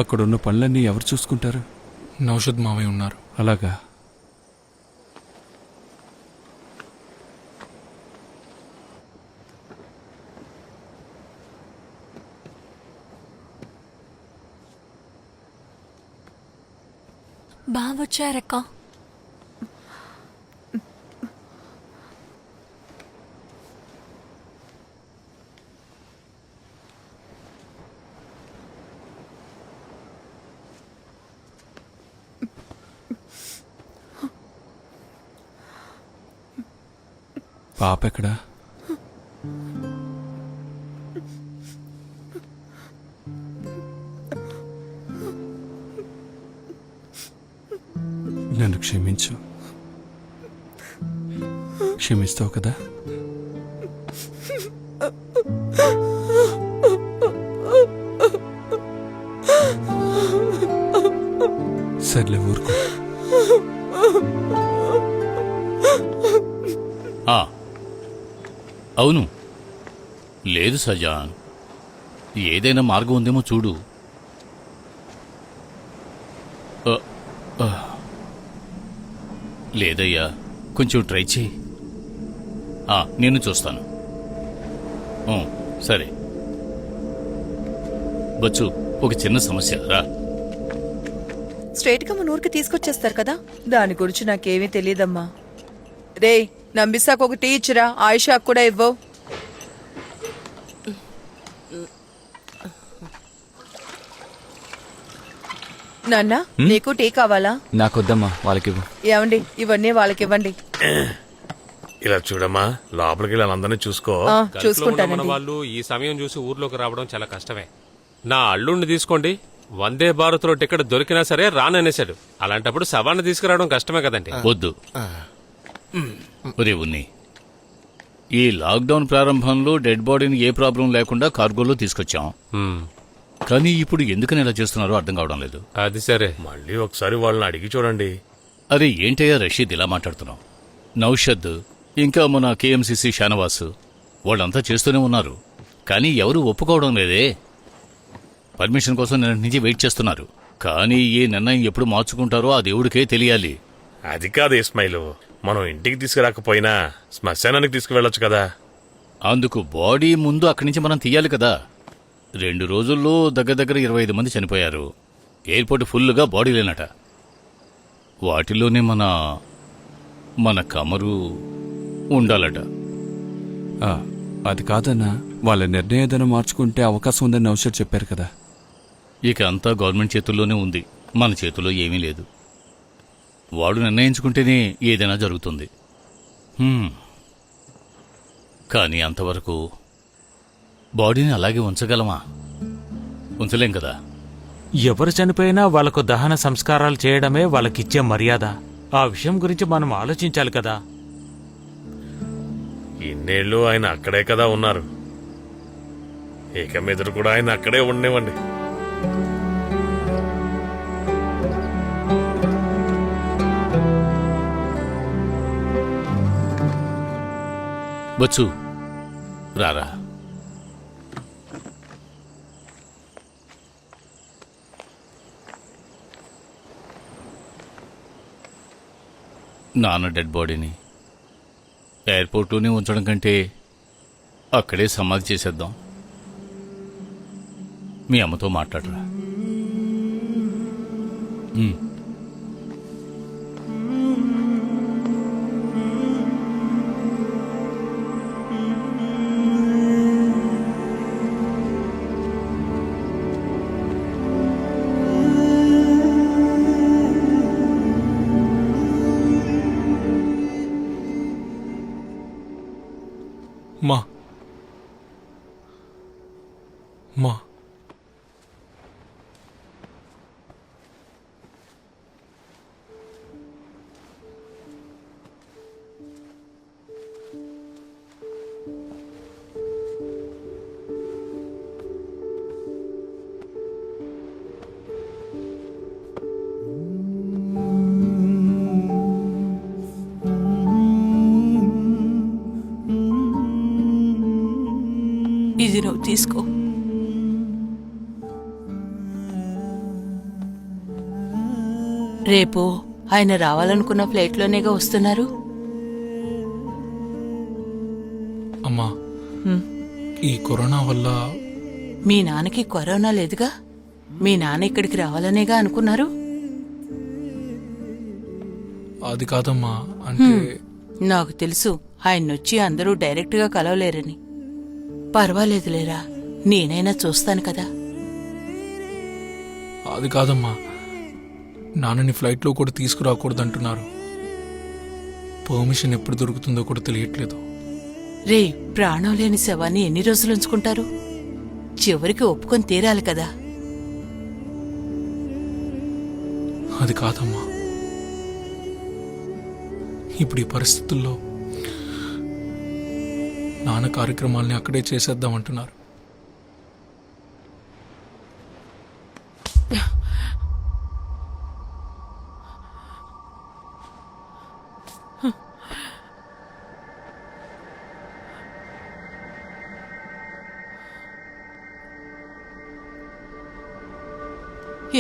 అక్కడున్న పనులన్నీ ఎవరు చూసుకుంటారు? నౌషద్ మావయ్య ఉన్నారు. అలాగా? బావొచ్చారక్క. పాప ఎక్కడా? నన్ను క్షమించు. క్షమిస్తావు కదా? సర్లే, ఊరుకో. అవును, లేదు సజాన్, ఏదైనా మార్గం ఉందేమో చూడు. లేదయ్యా, కొంచెం ట్రై చేయి. నేను చూస్తాను. సరే బచ్చు, ఒక చిన్న సమస్య. రా. స్ట్రైట్ గా మన ఊరికి తీసుకొచ్చేస్తారు కదా, దాని గురించి నాకేమీ తెలియదమ్మా. రే, నంబిసాకు ఒక టీ ఇచ్చిరా, ఆయిషాకు కూడా ఇవ్వవు. నాన్న, నీకు టీ కావాలా? నాకొద్దమ్మా, వాళ్ళకివ్వు. ఏమండి, ఇవన్నీ వాళ్ళకివ్వండి. ఇలా చూడమ్మా, లోపలికి వెళ్ళి అందరినీ చూసుకో. చూసుకుంటాను. వాళ్ళు ఈ సమయం చూసి ఊర్లోకి రావడం చాలా కష్టమే. నా అల్లుడిని తీసుకోండి, వందే భారత్ లో టికెట్ దొరికినా సరే రాననేశాడు. అలాంటప్పుడు శవాన్ని తీసుకురావడం కష్టమే కదండి. వద్దు ఒరే ఉన్ని, ఈ లాక్డౌన్ ప్రారంభంలో డెడ్ బాడీని ఏ ప్రాబ్లం లేకుండా కార్గోలో తీసుకొచ్చాం. కానీ ఇప్పుడు ఎందుకని ఇలా చేస్తున్నారో అర్థం కావడం లేదు. అది సరే, మళ్ళీ ఒకసారి వాళ్ళని అడిగి చూడండి. అరే ఏంటయ్యా రషీద్ ఇలా మాట్లాడుతున్నావు? నౌషద్ ఇంకా మన కేఎంసీసీ షానవాస్ వాళ్ళంతా చేస్తూనే ఉన్నారు, కానీ ఎవరూ ఒప్పుకోవడం లేదే. పర్మిషన్ కోసం నిన్నటి నుంచి వెయిట్ చేస్తున్నారు. కానీ ఈ నిర్ణయం ఎప్పుడు మార్చుకుంటారో ఆ దేవుడికే తెలియాలి. అది కాదు ఇస్మాయిల్, మనం ఇంటికి తీసుకురాకపోయినా శ్మశానానికి తీసుకువెళ్ళొచ్చు కదా. అందుకు బాడీ ముందు అక్కడి నుంచి మనం తీయాలి కదా. 2 రోజుల్లో దగ్గర 25 మంది చనిపోయారు. ఎయిర్పోర్ట్ ఫుల్గా బాడీ లేనట. వాటిలోనే మన కమరు ఉండాలట. అది కాదన్నా, వాళ్ళ నిర్ణయం ఏదైనా మార్చుకుంటే అవకాశం ఉందని నౌషద్ చెప్పారు కదా. ఇక అంతా గవర్నమెంట్ చేతుల్లోనే ఉంది, మన చేతుల్లో ఏమీ లేదు. వాడు నిర్ణయించుకుంటేనే ఏదైనా జరుగుతుంది. కానీ అంతవరకు బాడీని అలాగే ఉంచగలమా? ఉంచలేం కదా. ఎవరు చనిపోయినా వాళ్లకు దహన సంస్కారాలు చేయడమే వాళ్ళకిచ్చే మర్యాద. ఆ విషయం గురించి మనం ఆలోచించాలి కదా. ఇన్నేళ్ళు ఆయన అక్కడే కదా ఉన్నారు, ఇక మీదట కూడా ఆయన అక్కడే ఉండనివ్వండి. బచ్చు రారా. నాన్న డెడ్ బాడీని ఎయిర్పోర్ట్లోనే ఉంచడం కంటే అక్కడే సమాధి చేసేద్దాం. మీ అమ్మతో మాట్లాడరా. మా ఇది నువ్వు తీసుకో. రేపు ఆయన రావాలనుకున్న ఫ్లైట్లోనేగా వస్తున్నారు. అమ్మా ఈ కరోనా వల్ల మీ నాన్నకి కరోనా లేదుగా. మీ నాన్న ఇక్కడికి రావాలనేగా అనుకున్నారు. అది కాదమ్మా, అంటే నాకు తెలుసు ఆయన్నొచ్చి అందరూ డైరెక్ట్గా కలవలేరని. పర్వాలేదులేరా, నేనైనా చూస్తాను కదా. అది కాదమ్మా, నాన్నని ఫ్లైట్లో కూడా తీసుకురాకూడదంటున్నారు. పర్మిషన్ ఎప్పుడు దొరుకుతుందో కూడా తెలియట్లేదు. రే, ప్రాణం లేని శవాన్ని ఎన్ని రోజులు ఉంచుకుంటారు? చివరికి ఒప్పుకొని తీరాలి కదా. అది కాదమ్మా, ఇప్పుడు ఈ పరిస్థితుల్లో నాన్న కార్యక్రమాల్ని అక్కడే చేసేద్దామంటున్నారు.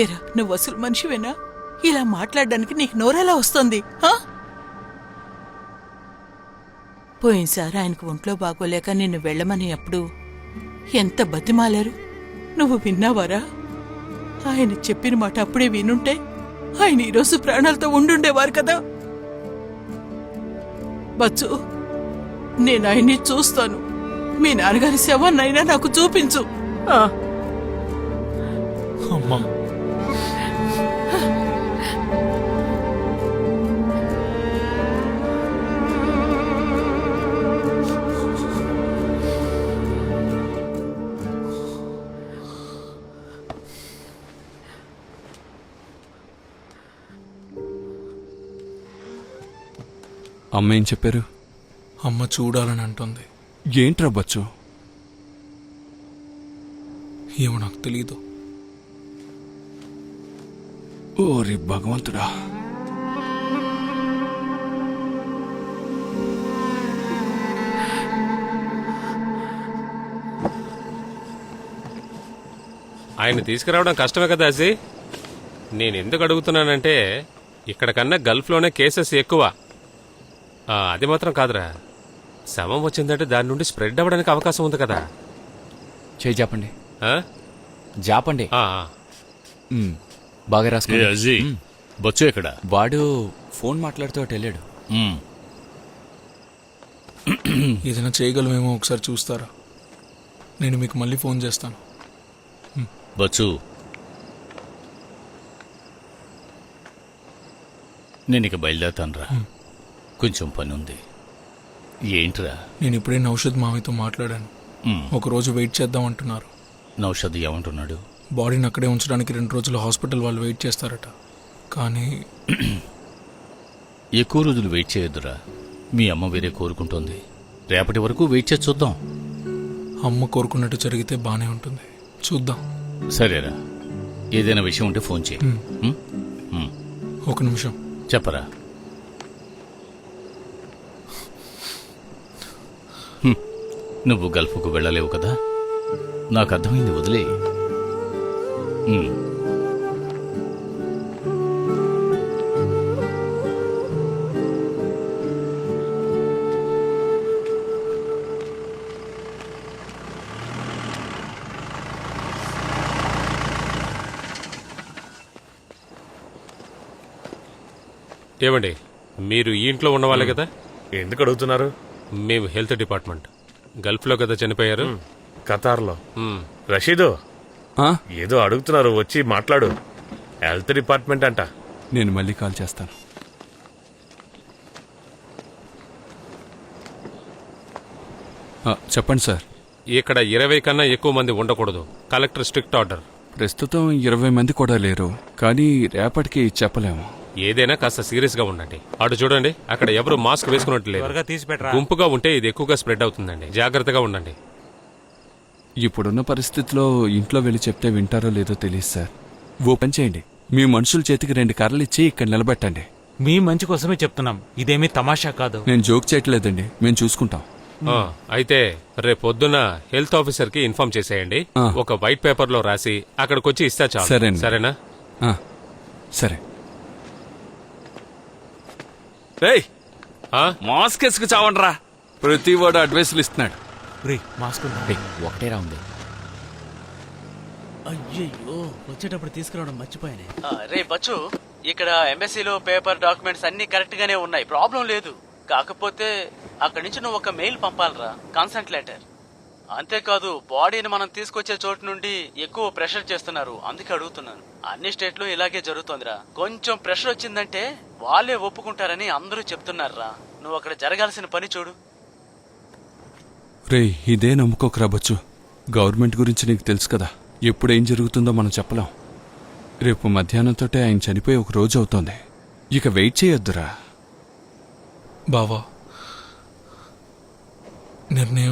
ఏరా, నువ్వు అసలు మనిషివేనా? ఇలా మాట్లాడడానికి నీకు నోరెలా వస్తుంది? పోయినసారి ఆయనకు ఒంట్లో బాగోలేక నిన్ను వెళ్ళమని అప్పుడు ఎంత బతిమాలారు, నువ్వు విన్నావారా? ఆయన చెప్పిన మాట అప్పుడే వినుంటే ఆయన ఈరోజు ప్రాణాలతో ఉండుండేవారు కదా. బచ్చు, నేను ఆయన్ని చూస్తాను. మీ నాన్నగారి శవాన్నైనా నాకు చూపించు. అమ్మా, అమ్మ ఏం చెప్పారు? అమ్మ చూడాలని అంటుంది. ఏంట్రా బచ్చు? ఏమో నాకు తెలీదు. ఓరి భగవంతుడా. ఆయన తీసుకురావడం కష్టమే కదా అజీ. నేను ఎందుకు అడుగుతున్నానంటే ఇక్కడ కన్నా గల్ఫ్లోనే కేసెస్ ఎక్కువ. అది మాత్రం కాదురా, శవం వచ్చిందంటే దాని నుండి స్ప్రెడ్ అవ్వడానికి అవకాశం ఉంది కదా. చేయి జాపండి, ఆ? జాపండి. ఆ, బాగా ఏ రాసుకోండి. అజీ, బొచ్చు ఎక్కడ? వాడు ఫోన్ మాట్లాడుతూ అటు వెళ్ళాడు. మ్మ్. ఏదైనా చేయగలమేమో ఒకసారి చూస్తారా? నేను మీకు మళ్ళీ ఫోన్ చేస్తాను. బొచ్చు, నేను ఇక బయలుదేరుతానురా. కొంచెం పని ఉంది. ఏంట్రా? నేను ఇప్పుడే నౌషద్ మావయ్యతో మాట్లాడాను. ఒకరోజు వెయిట్ చేద్దాం అంటున్నారు. నౌషద్ ఏమంటున్నాడు? బాడీని అక్కడే ఉంచడానికి 2 రోజులు హాస్పిటల్ వాళ్ళు వెయిట్ చేస్తారట. కానీ ఎక్కువ రోజులు వెయిట్ చేయొద్దురా. మీ అమ్మ వేరే కోరుకుంటోంది. రేపటి వరకు వెయిట్ చేసి చూద్దాం. అమ్మ కోరుకున్నట్టు జరిగితే బానే ఉంటుంది. చూద్దాం. సరేరా, ఏదైనా విషయం ఉంటే ఫోన్ చేయి. ఒక నిమిషం. చెప్పరా. నువ్వు గల్ఫ్కు వెళ్ళలేవు కదా, నాకు అర్థమైంది, వదిలే. ఏమండి, మీరు ఈ ఇంట్లో ఉన్నవాళ్ళే కదా? ఎందుకు అడుగుతున్నారు? మేము హెల్త్ డిపార్ట్మెంట్. గల్ఫ్లో కదా చనిపోయారు. ఖతార్లో. మ్మ్. రషీదు, ఆ? ఏదో అడుగుతున్నారు, వచ్చి మాట్లాడు. హెల్త్ డిపార్ట్మెంట్ అంట. నేను మళ్ళీ కాల్ చేస్తాను. చెప్పండి సార్. ఇక్కడ 20 కన్నా ఎక్కువ మంది ఉండకూడదు. Collector strict order. ప్రస్తుతం 20 మంది కూడా లేరు, కానీ రేపటికి చెప్పలేము. ఏదైనా కాస్త సీరియస్ గా ఉండండి. అటు చూడండి, అక్కడ ఎవరు మాస్క్ వేసుకున్నట్టు లేదు. గుంపుగా ఉంటే ఇది ఎక్కువగా స్ప్రెడ్ అవుతుందండి. జాగ్రత్తగా ఉండండి. ఇప్పుడున్న పరిస్థితిలో ఇంట్లో వెళ్ళి చెప్తే వింటారో లేదో తెలియదు సార్. ఓ పని చేయండి, మీ మనుషుల చేతికి 2 కర్రలు ఇచ్చి ఇక్కడ నిలబెట్టండి. మీ మంచి కోసమే చెప్తున్నాం, ఇదేమీ తమాషా కాదు. నేను జోక్ చేయట్లేదండి, మేము చూసుకుంటాం. అయితే రేపొద్దున హెల్త్ ఆఫీసర్ కి ఇన్ఫార్మ్ చేసేయండి. ఒక వైట్ పేపర్ లో రాసి అక్కడికొచ్చి ఇస్తా చాలు. సరేనండి. సరేనా? సరే. రేయ్ ఆ? మాస్క్ వేసుకు చావండ్రా. ప్రతి వాడు అడ్వైసులు ఇస్తున్నాడు. రే మాస్క్ ఉందా? ఒకటేరా ఉంది. అయ్యయ్యో వచ్చేటప్పుడు తీసుకురావడం మర్చిపోయానే. రే బచ్చు, ఇక్కడ ఎంబసీలో పేపర్ డాక్యుమెంట్స్ అన్ని కరెక్ట్ గానే ఉన్నాయి, ప్రాబ్లం లేదు. కాకపోతే అక్కడి నుంచి నువ్వు ఒక మెయిల్ పంపాలరా, కన్సెంట్ లెటర్. అంతేకాదు బాడీని మనం తీసుకొచ్చే చోటు నుండి ఎక్కువ ప్రెషర్ చేస్తున్నారు, అందుకే అడుగుతున్నాను. అన్ని స్టేట్లు ఇలాగే జరుగుతోందిరా. కొంచెం ప్రెషర్ వచ్చిందంటే వాళ్ళే ఒప్పుకుంటారని అందరూ చెప్తున్నారా. నువ్వు అక్కడ జరగాల్సిన పని చూడు. రేయ్ ఇదే నమ్ముకోకరా బచ్చు. గవర్నమెంట్ గురించి నీకు తెలుసు కదా, ఎప్పుడేం జరుగుతుందో మనం చెప్పలేం. రేపు మధ్యాహ్నంతోటే ఆయన చనిపోయి ఒక రోజు అవుతోంది. ఇక వెయిట్ చేయొద్దురా. బావా, నిర్ణయం